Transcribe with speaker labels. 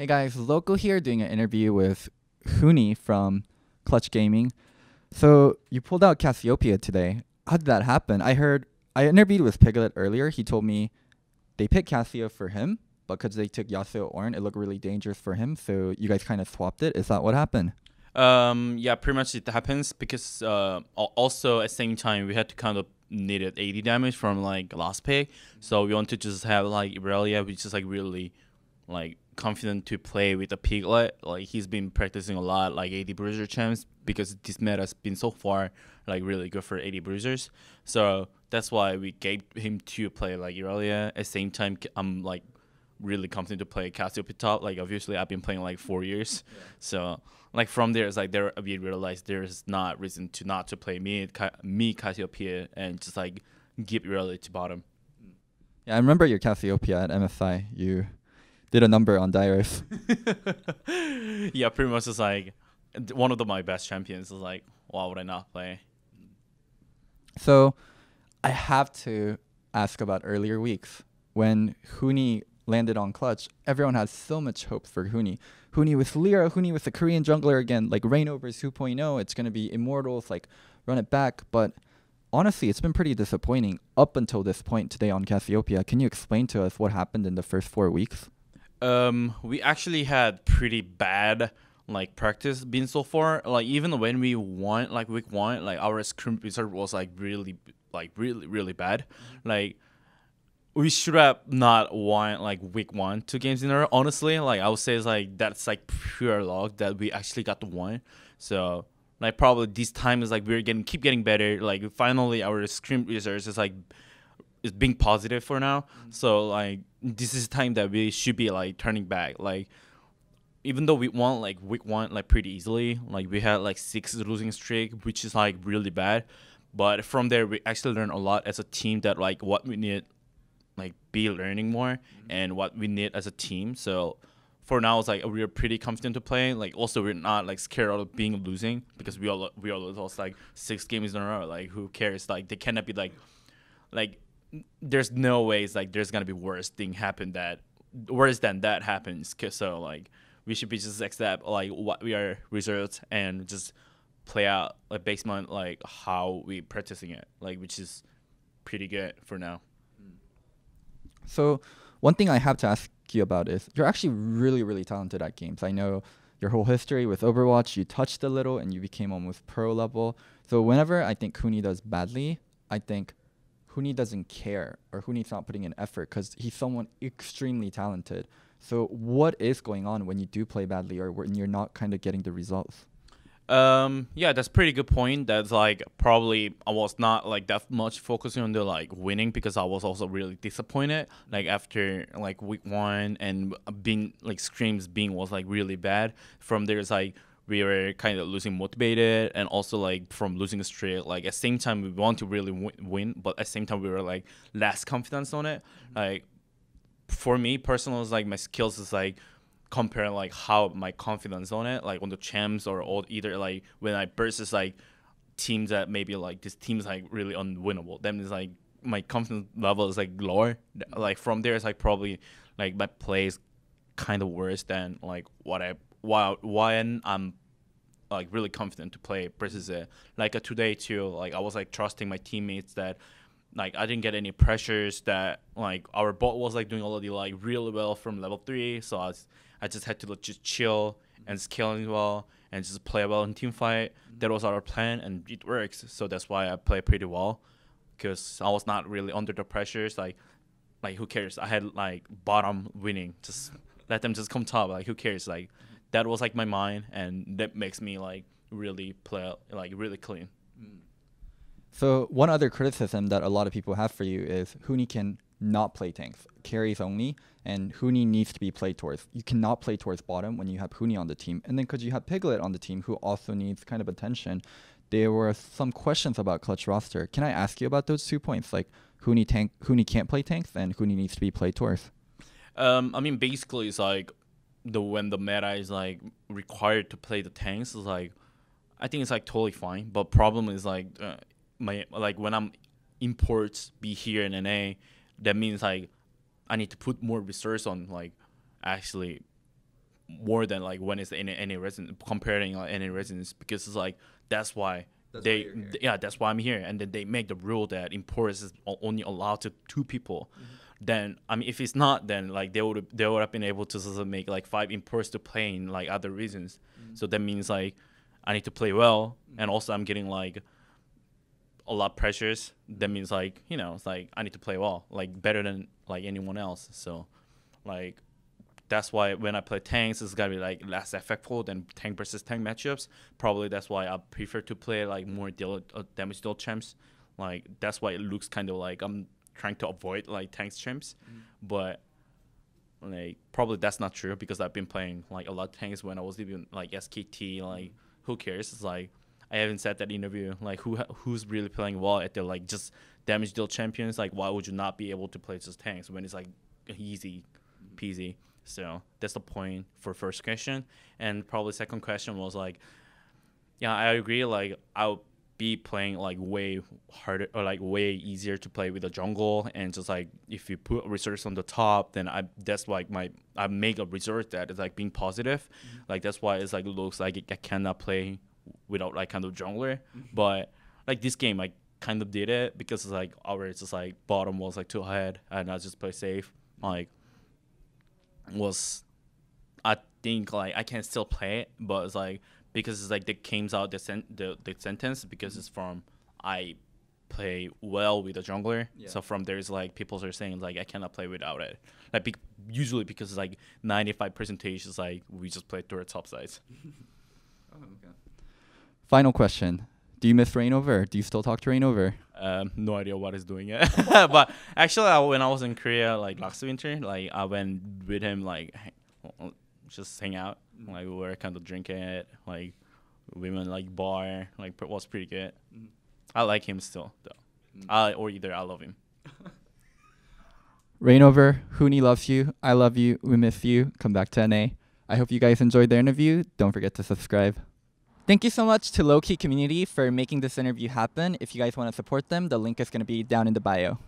Speaker 1: Hey guys, Loco here doing an interview with Huni from Clutch Gaming. So you pulled out Cassiopeia today. How did that happen? I interviewed with Piglet earlier. He told me they picked Cassio for him, but because they took Yasuo Ornn, it looked really dangerous for him. So you guys kind of swapped it. Is that what happened?
Speaker 2: Yeah, pretty much it happens because also at the same time we had to kind of needed 80 damage from like last pick, so we want to just have like Irelia, which is like really like confident to play with a piglet. Like he's been practicing a lot, like 80 bruiser champs, because this meta has been so far like really good for 80 bruisers. So that's why we gave him to play like Irelia. At the same time, I'm like really confident to play Cassiopeia top. Like obviously I've been playing like 4 years, so like from there it's like there we realized there's not reason to not to play me Cassiopeia and just like give Irelia to bottom.
Speaker 1: Yeah, I remember your Cassiopeia at MSI. You did a number on Dyrus.
Speaker 2: Yeah, pretty much it's like one of my best champions is like why would I not play?
Speaker 1: So I have to ask about earlier weeks. When Huni landed on Clutch, everyone had so much hope for Huni. Huni with Lyra, Huni with the Korean jungler again, like Reignover 2.0. It's going to be Immortals, like run it back. But honestly, it's been pretty disappointing up until this point today on Cassiopeia. Can you explain to us what happened in the first 4 weeks?
Speaker 2: We actually had pretty bad like practice been so far. Like even when we won like week one, like our scrim result was like really bad. Like we should have not won like week one 2 games in a row. Honestly, like I would say it's like that's like pure luck that we actually got the one. So like probably this time is like we're keep getting better. Like finally our scrim results is being positive for now. So like this is time that we should be like turning back. Like even though we won like week one like pretty easily, like we had like 6 losing streak, which is like really bad. But from there we actually learned a lot as a team that like what we need like be learning more and what we need as a team. So for now it's like we're pretty confident to play. Like also we're not like scared of being losing because we all lost like 6 games in a row. Like who cares? Like they cannot be like there's no ways like there's gonna be worse than that happens. So like we should be just accept like what we are results and just play out like based on like how we practicing it, like which is pretty good for now.
Speaker 1: So one thing I have to ask you about is you're actually really, really talented at games. I know your whole history with Overwatch, you touched a little and you became almost pro level. So whenever I think Huni does badly, I think Huni doesn't care or Huni's not putting in effort because he's someone extremely talented. So what is going on when you do play badly or when you're not kind of getting the results?
Speaker 2: Yeah, that's pretty good point. That's like probably I was not like that much focusing on the like winning because I was also really disappointed. Like after like week one and being like screams being was like really bad. From there's like we were kind of losing motivated and also like from losing a streak. Like at the same time we want to really win, but at the same time we were like less confidence on it. Like for me personal is like my skills is like compare like how my confidence on it like on the champs or all either like when I versus like teams that maybe like this team's like really unwinnable, then it's like my confidence level is like lower. Like from there it's like probably like my play is kind of worse than like what I while when I'm like really confident to play versus it. Like today too, like I was like trusting my teammates that like I didn't get any pressures that like our bot was like doing already like really well from level 3, so I just had to like, just chill and scaling well and just play well in team fight. That was our plan and it works, so that's why I play pretty well because I was not really under the pressures. Like who cares, I had like bottom winning, just let them just come top, like who cares. Like that was like my mind and that makes me like really play like really clean.
Speaker 1: So one other criticism that a lot of people have for you is Huni can not play tanks, carries only, and Huni needs to be played towards. You cannot play towards bottom when you have Huni on the team. And then because you have Piglet on the team who also needs kind of attention, there were some questions about clutch roster. Can I ask you about those 2 points? Like Huni can't play tanks and Huni needs to be played towards.
Speaker 2: I mean, basically, it's like when the meta is like required to play the tanks, is like I think it's like totally fine. But problem is like my like when I'm imports be here in NA, that means like I need to put more resource on like actually more than like when it's any residence, comparing like any residence, because it's like that's why that's why I'm here. And then they make the rule that imports is only allowed to 2 people. Then I mean, if it's not, then like they would have been able to sort of make like 5 imports to play in like other regions. So that means like I need to play well, and also I'm getting like a lot of pressures. That means like, you know, it's like I need to play well, like better than like anyone else. So like that's why when I play tanks, it's gotta be like less effectful than tank versus tank matchups. Probably that's why I prefer to play like more damage deal champs. Like that's why it looks kind of like I'm trying to avoid like tanks champs, but like probably that's not true, because I've been playing like a lot of tanks when I was even like SKT. Like who cares? It's like I haven't said that interview. Like who's really playing well at the like just damage deal champions? Like why would you not be able to play just tanks when it's like easy peasy? So that's the point for first question. And probably second question was like, yeah, I agree. Like I'll be playing like way harder or like way easier to play with the jungle, and just like if you put resource on the top, then that's like I make a resource that is like being positive. Like that's why it's like looks like I cannot play without like kind of jungler. But like this game I kind of did it, because it's like it's just like bottom was like too ahead and I just play safe. Like was I think like I can still play it, but it's like because it's like that came out the sentence, because it's from I play well with a jungler. So from there's like people are saying like I cannot play without it. Like usually because it's like 95% is like we just play through top sides.
Speaker 1: Okay. Final question. Do you miss Reignover? Do you still talk to Reignover?
Speaker 2: No idea what he's doing yet. But actually, when I was in Korea, like last winter, like I went with him, like just hang out. Like we were kind of drinking it, like women like bar, like was pretty good. I like him still though. I love him.
Speaker 1: Reignover, Huni loves you. I love you. We miss you. Come back to NA. I hope you guys enjoyed the interview. Don't forget to subscribe. Thank you so much to Low Key Community for making this interview happen. If you guys want to support them, the link is going to be down in the bio.